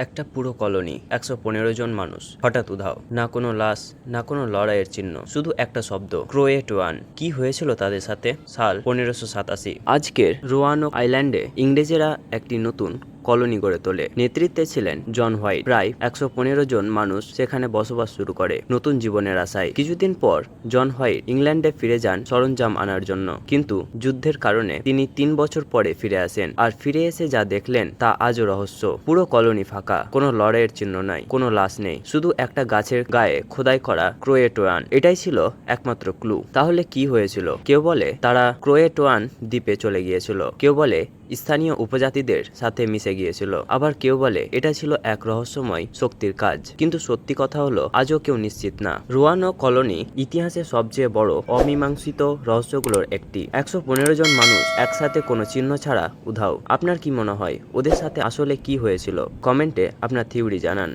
একটা পুরো কলোনি ১১৫ জন মানুষ হঠাৎ উধাও। না কোনো লাশ, না কোনো লড়াইয়ের চিহ্ন, শুধু একটা শব্দ, ক্রোয়েটোয়ান। কি হয়েছিল তাদের সাথে? সাল ১৫৮৭। আজকের রোয়ানো আইল্যান্ডে ইংরেজেরা একটি নতুন কলোনি গড়ে তোলে। নেতৃত্বে ছিলেন জন হোয়াইট। প্রায় ১১৫ জন মানুষ সেখানে বসবাস শুরু করে নতুন জীবনের আশায়। কিছুদিন পর জন হোয়াইট ইংল্যান্ডে ফিরে যান সরঞ্জাম আনার জন্য, কিন্তু যুদ্ধের কারণে তিনি ৩ বছর পরে ফিরে আসেন। আর ফিরে এসে যা দেখলেন তা আজও রহস্য। পুরো কলোনি ফাঁকা, কোনো লড়াইয়ের চিহ্ন নাই, কোনো লাশ নেই, শুধু একটা গাছের গায়ে খোদাই করা ক্রোয়েটোয়ান। এটাই ছিল একমাত্র ক্লু। তাহলে কি হয়েছিল? কেউ বলে তারা ক্রোয়েটোয়ান দ্বীপে চলে গিয়েছিল, কেউ বলে স্থানীয় উপজাতিদের সাথে মিশে গিয়েছিল, আবার কেউ বলে এটা ছিল এক রহস্যময় শক্তির কাজ। কিন্তু সত্যি কথা হলো আজও কেউ নিশ্চিত না। রোয়ানো কলোনি ইতিহাসের সবচেয়ে বড় অমীমাংসিত রহস্যগুলোর একটি। ১১৫ জন মানুষ একসাথে কোনো চিহ্ন ছাড়া উধাও। আপনার কি মনে হয় ওদের সাথে আসলে কি হয়েছিল? কমেন্টে আপনার থিওরি জানান।